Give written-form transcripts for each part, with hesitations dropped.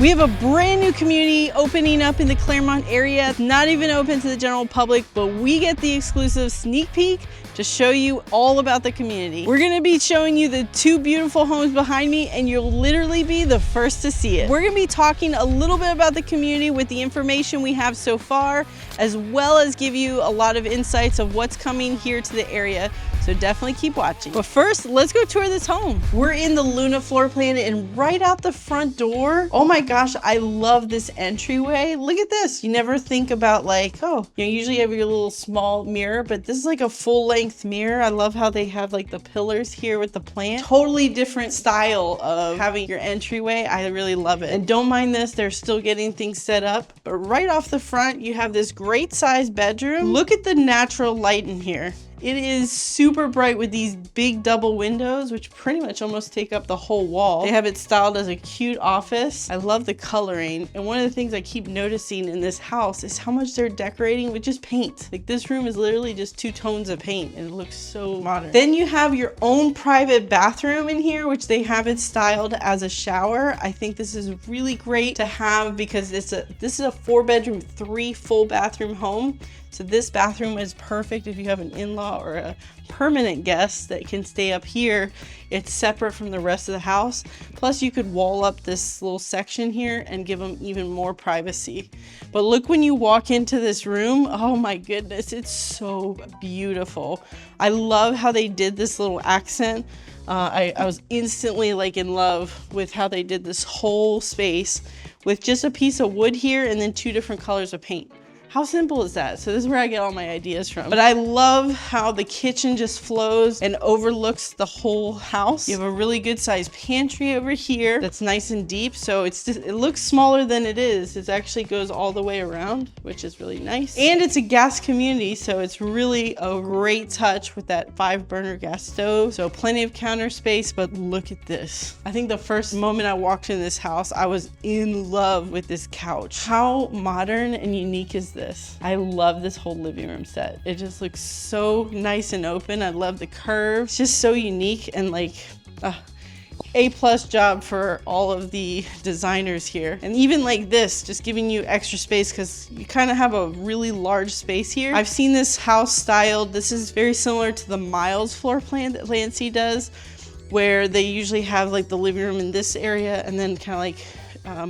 We have a brand new community opening up in the Clermont area. It's not even open to the general public, but we get the exclusive sneak peek to show you all about the community. We're gonna be showing you the 2 beautiful homes behind me, and you'll literally be the first to see it. We're gonna be talking a little bit about the community with the information we have so far, as well as give you a lot of insights of what's coming here to the area. So definitely keep watching. But first, let's go tour this home. We're in the Luna floor plan, and right out the front door, oh my gosh, I love this entryway. Look at this. You never think about like, oh, you usually have your little small mirror, but this is like a full length mirror. I love how they have like the pillars here with the plant. Totally different style of having your entryway. I really love it. And don't mind this, they're still getting things set up. But right off the front, you have this great sized bedroom. Look at the natural light in here. It is super bright with these big double windows, which pretty much almost take up the whole wall. They have it styled as a cute office. I love the coloring. And one of the things I keep noticing in this house is how much they're decorating with just paint. Like this room is literally just 2 tones of paint and it looks so modern. Then you have your own private bathroom in here, which they have it styled as a shower. I think this is really great to have because this is a 4-bedroom, 3 full bathroom home. So this bathroom is perfect if you have an in-law or a permanent guest that can stay up here. It's separate from the rest of the house. Plus you could wall up this little section here and give them even more privacy. But look, when you walk into this room, oh my goodness, it's so beautiful. I love how they did this little accent. I was instantly like in love with how they did this whole space with just a piece of wood here and then 2 different colors of paint. How simple is that? So this is where I get all my ideas from. But I love how the kitchen just flows and overlooks the whole house. You have a really good sized pantry over here that's nice and deep. So it looks smaller than it is. It actually goes all the way around, which is really nice. And it's a gas community, so it's really a great touch with that 5-burner gas stove. So plenty of counter space, but look at this. I think the first moment I walked in this house, I was in love with this couch. How modern and unique is this? I love this whole living room set. It just looks so nice and open. I love the curve. It's just so unique and like A+ job for all of the designers here. And even like this, just giving you extra space because you kind of have a really large space here. I've seen this house styled. This is very similar to the Miles floor plan that Landsea does, where they usually have like the living room in this area and then kind of like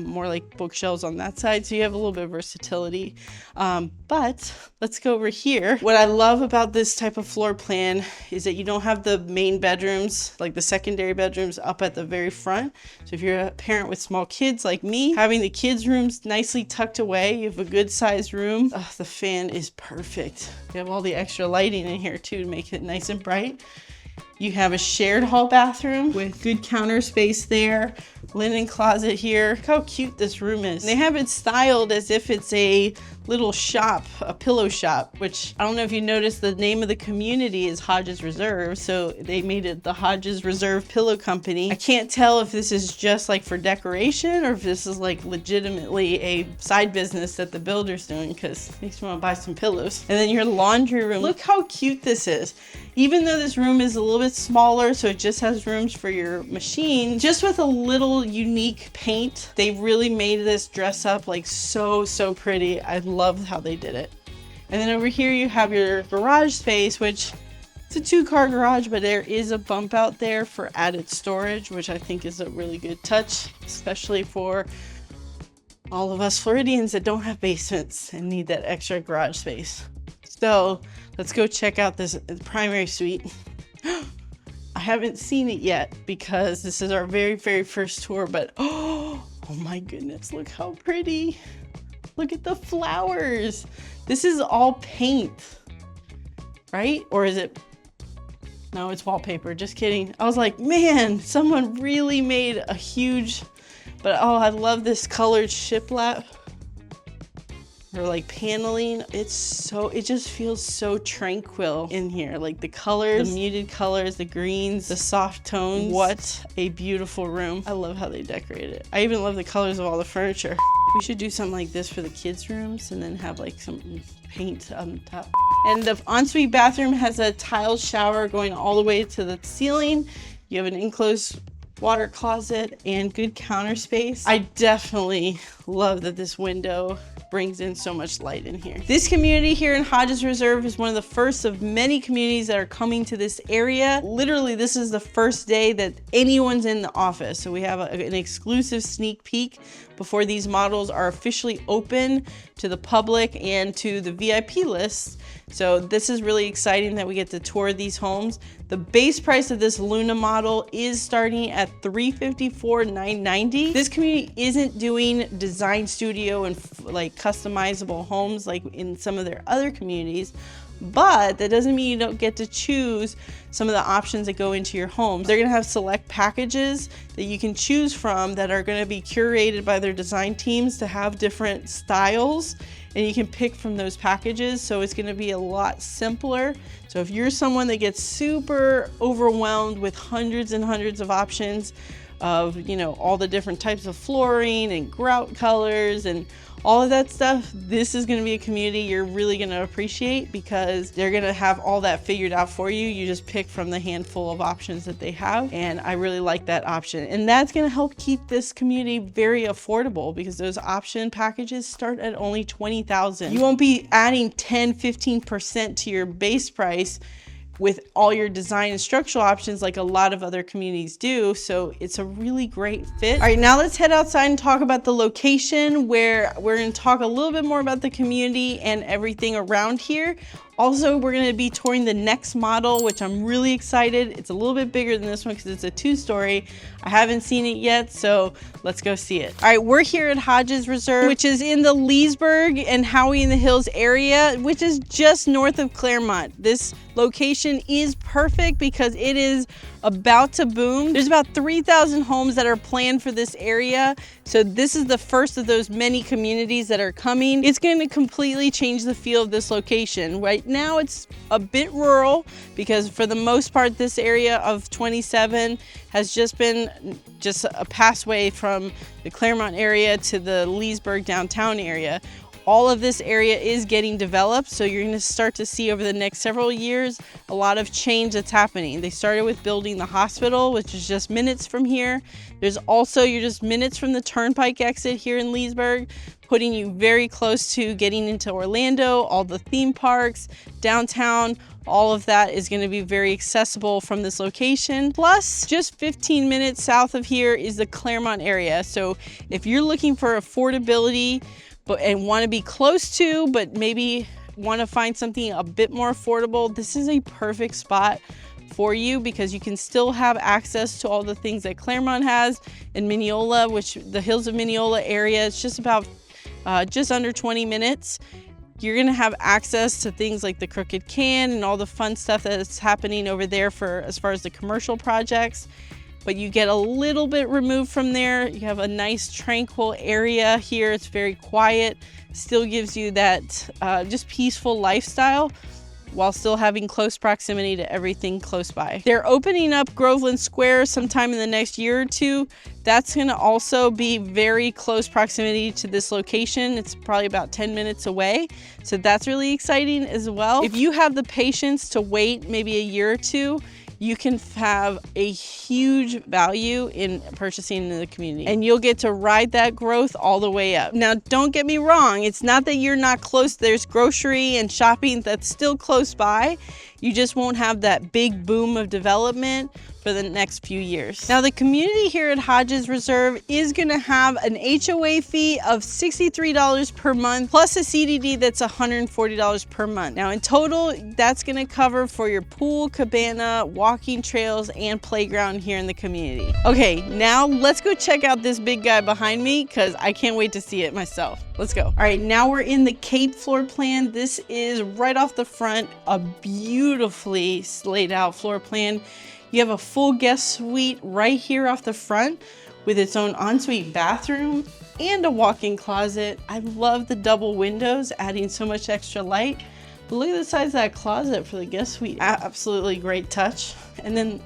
more like bookshelves on that side, so you have a little bit of versatility. But let's go over here. What I love about this type of floor plan is that you don't have the main bedrooms, like the secondary bedrooms up at the very front. So if you're a parent with small kids like me, having the kids' rooms nicely tucked away, you have a good sized room. The fan is perfect. You have all the extra lighting in here too to make it nice and bright. You have a shared hall bathroom with good counter space there, linen closet here. Look how cute this room is. And they have it styled as if it's a little shop, a pillow shop, which I don't know if you noticed, the name of the community is Hodges Reserve. So they made it the Hodges Reserve Pillow Company. I can't tell if this is just like for decoration or if this is like legitimately a side business that the builder's doing, because it makes me want to buy some pillows. And then your laundry room. Look how cute this is. Even though this room is a little bit smaller, so it just has rooms for your machine, just with a little unique paint, they really made this dress up like so pretty. I love how they did it. And then over here you have your garage space, which it's a 2-car garage, but there is a bump out there for added storage, which I think is a really good touch, especially for all of us Floridians that don't have basements and need that extra garage space. So let's go check out this primary suite. I haven't seen it yet because this is our very first tour, but oh my goodness, look how pretty. Look at the flowers. This is all paint, right? Or is it? No, it's wallpaper. Just kidding. I was like, man, someone really made a huge, but oh, I love this colored shiplap. Or like paneling. It just feels so tranquil in here. Like the colors, the muted colors, the greens, the soft tones. What a beautiful room. I love how they decorated it. I even love the colors of all the furniture. We should do something like this for the kids' rooms and then have like some paint on top. And the ensuite bathroom has a tiled shower going all the way to the ceiling. You have an enclosed water closet, and good counter space. I definitely love that this window brings in so much light in here. This community here in Hodges Reserve is one of the first of many communities that are coming to this area. Literally, this is the first day that anyone's in the office. So we have an exclusive sneak peek before these models are officially open to the public and to the VIP list. So this is really exciting that we get to tour these homes. The base price of this Luna model is starting at $354,990. This community isn't doing design studio and like customizable homes like in some of their other communities, but that doesn't mean you don't get to choose some of the options that go into your home. They're gonna have select packages that you can choose from that are gonna be curated by their design teams to have different styles, and you can pick from those packages. So it's gonna be a lot simpler. So if you're someone that gets super overwhelmed with hundreds and hundreds of options of, you know, all the different types of flooring and grout colors and all of that stuff, this is going to be a community you're really going to appreciate because they're going to have all that figured out for you. You just pick from the handful of options that they have, and I really like that option. And that's going to help keep this community very affordable because those option packages start at only $20,000. You won't be adding 10-15% to your base price with all your design and structural options like a lot of other communities do. So it's a really great fit. All right, now let's head outside and talk about the location, where we're gonna talk a little bit more about the community and everything around here. Also, we're gonna be touring the next model, which I'm really excited. It's a little bit bigger than this one because it's a 2-story. I haven't seen it yet, so let's go see it. All right, we're here at Hodges Reserve, which is in the Leesburg and Howey in the Hills area, which is just north of Clermont. This location is perfect because it is about to boom. There's about 3,000 homes that are planned for this area. So this is the first of those many communities that are coming. It's going to completely change the feel of this location. Right now it's a bit rural because for the most part this area of 27 has just been a passway from the Clermont area to the Leesburg downtown area. All of this area is getting developed, so you're going to start to see over the next several years a lot of change that's happening. They started with building the hospital, which is just minutes from here. There's also, you're just minutes from the turnpike exit here in Leesburg, putting you very close to getting into Orlando, all the theme parks, downtown. All of that is going to be very accessible from this location. Plus, just 15 minutes south of here is the Clermont area. So if you're looking for affordability, and want to be close to, but maybe want to find something a bit more affordable, this is a perfect spot for you because you can still have access to all the things that Clermont has in Minneola, which the Hills of Minneola area is just about just under 20 minutes. You're going to have access to things like the Crooked Can and all the fun stuff that's happening over there for as far as the commercial projects. But you get a little bit removed from there. You have a nice tranquil area here. It's very quiet, still gives you that just peaceful lifestyle while still having close proximity to everything close by. They're opening up Groveland Square sometime in the next year or two. That's gonna also be very close proximity to this location. It's probably about 10 minutes away. So that's really exciting as well. If you have the patience to wait maybe a year or two, you can have a huge value in purchasing in the community and you'll get to ride that growth all the way up. Now, don't get me wrong. It's not that you're not close. There's grocery and shopping that's still close by. You just won't have that big boom of development for the next few years. Now, the community here at Hodges Reserve is gonna have an HOA fee of $63 per month, plus a CDD that's $140 per month. Now, in total, that's gonna cover for your pool, cabana, walking trails, and playground here in the community. Okay, now let's go check out this big guy behind me because I can't wait to see it myself. Let's go. All right, now we're in the Cape floor plan. This is right off the front, a beautifully laid out floor plan. You have a full guest suite right here off the front with its own ensuite bathroom and a walk-in closet. I love the double windows, adding so much extra light. But look at the size of that closet for the guest suite. Absolutely great touch. And then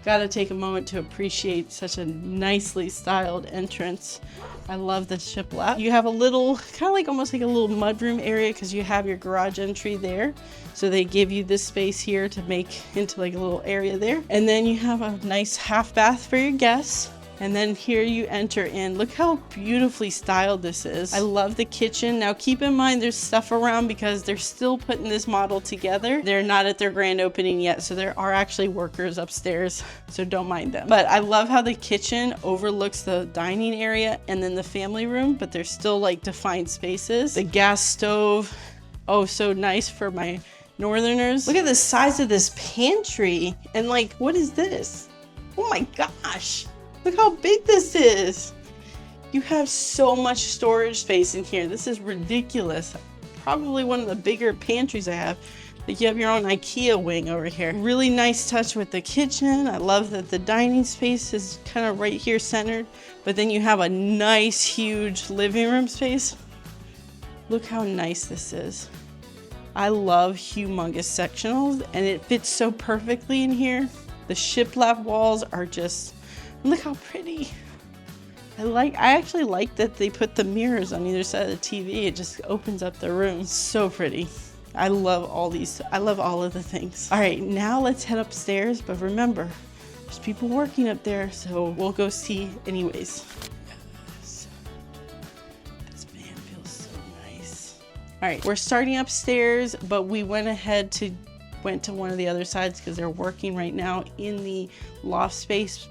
Gotta take a moment to appreciate such a nicely styled entrance. I love the shiplap. You have a little, kind of like almost like a little mudroom area because you have your garage entry there. So they give you this space here to make into like a little area there. And then you have a nice half bath for your guests. And then here you enter in. Look how beautifully styled this is. I love the kitchen. Now keep in mind there's stuff around because they're still putting this model together. They're not at their grand opening yet, so there are actually workers upstairs, so don't mind them. But I love how the kitchen overlooks the dining area and then the family room, but there's still like defined spaces. The gas stove, oh, so nice for my northerners. Look at the size of this pantry. And like, what is this? Oh my gosh. Look how big this is. You have so much storage space in here. This is ridiculous. Probably one of the bigger pantries I have. Like you have your own IKEA wing over here. Really nice touch with the kitchen. I love that the dining space is kind of right here centered, but then you have a nice, huge living room space. Look how nice this is. I love humongous sectionals and it fits so perfectly in here. The shiplap walls are just, look how pretty. I actually like that they put the mirrors on either side of the TV. It just opens up the room. So pretty. I love all these. I love all of the things. All right, now let's head upstairs. But remember, there's people working up there, so we'll go see anyways. Yes. This fan feels so nice. All right, we're starting upstairs, but we went to one of the other sides because they're working right now in the loft space.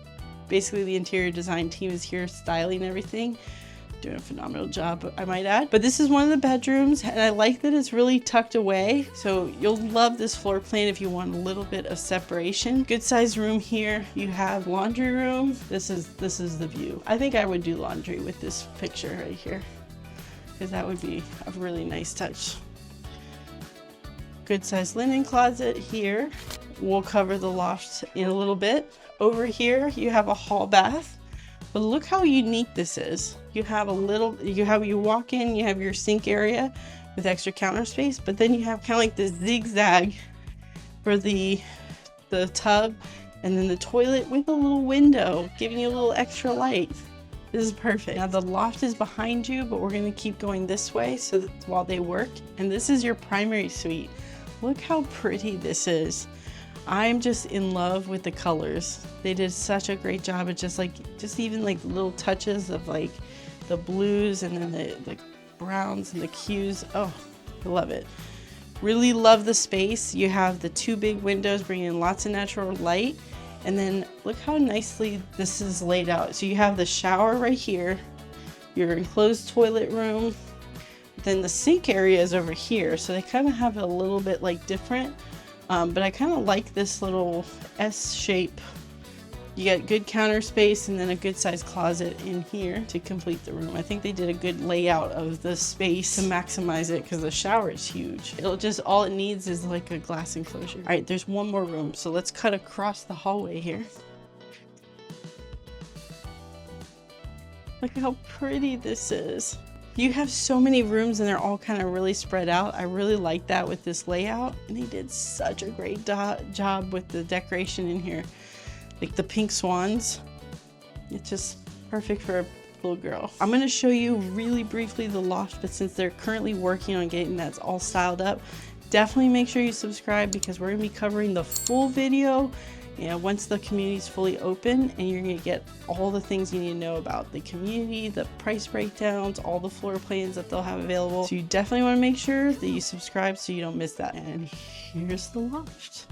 Basically, the interior design team is here styling everything. Doing a phenomenal job, I might add. But this is one of the bedrooms, and I like that it's really tucked away. So you'll love this floor plan if you want a little bit of separation. Good sized room here. You have laundry room. This is the view. I think I would do laundry with this picture right here, because that would be a really nice touch. Good sized linen closet here. We'll cover the loft in a little bit. Over here, you have a hall bath, but look how unique this is. You have you walk in, you have your sink area with extra counter space, but then you have kind of like this zigzag for the tub, and then the toilet with a little window, giving you a little extra light. This is perfect. Now the loft is behind you, but we're gonna keep going this way so that while they work, and this is your primary suite. Look how pretty this is. I'm just in love with the colors. They did such a great job at just even like little touches of like the blues and then the browns and the hues. Oh, I love it. Really love the space. You have the two big windows bringing in lots of natural light. And then look how nicely this is laid out. So you have the shower right here, your enclosed toilet room, then the sink area is over here. So they kind of have it a little bit like different. But I kind of like this little S shape. You get good counter space and then a good sized closet in here to complete the room. I think they did a good layout of the space to maximize it because the shower is huge. All it needs is like a glass enclosure. All right, there's one more room. So let's cut across the hallway here. Look how pretty this is. You have so many rooms and they're all kind of really spread out. I really like that with this layout. And they did such a great job with the decoration in here. Like the pink swans. It's just perfect for a little girl. I'm gonna show you really briefly the loft, but since they're currently working on getting that all styled up, definitely make sure you subscribe because we're gonna be covering the full video once the community is fully open, and you're gonna get all the things you need to know about the community, the price breakdowns, all the floor plans that they'll have available. So you definitely wanna make sure that you subscribe so you don't miss that. And here's the loft.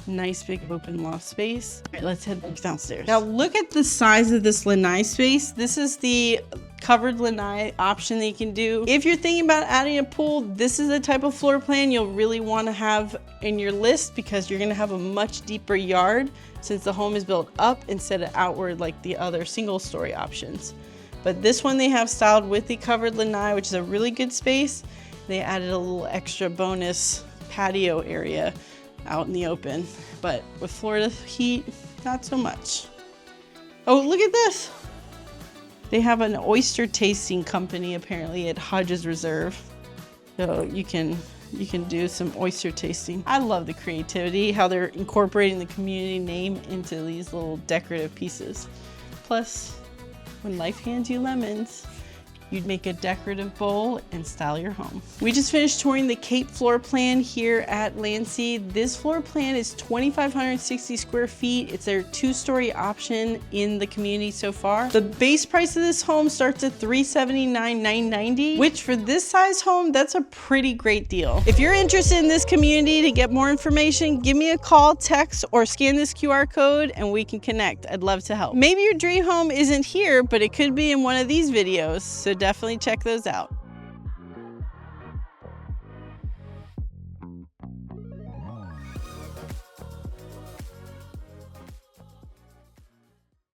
Nice big open loft space. All right, let's head back downstairs. Now look at the size of this lanai space. This is the covered lanai option that you can do. If you're thinking about adding a pool, this is the type of floor plan you'll really want to have in your list because you're going to have a much deeper yard since the home is built up instead of outward like the other single story options. But this one they have styled with the covered lanai, which is a really good space. They added a little extra bonus patio area out in the open, but with Florida heat, not so much. Oh, look at this. They have an oyster tasting company apparently at Hodges Reserve. So you can you can do some oyster tasting. I love the creativity, how they're incorporating the community name into these little decorative pieces. Plus, when life hands you lemons, you'd make a decorative bowl and style your home. We just finished touring the Cape floor plan here at Landsea. This floor plan is 2,560 square feet. It's their 2-story option in the community so far. The base price of this home starts at $379,990, which for this size home, that's a pretty great deal. If you're interested in this community, to get more information, give me a call, text, or scan this QR code and we can connect. I'd love to help. Maybe your dream home isn't here, but it could be in one of these videos. So definitely check those out.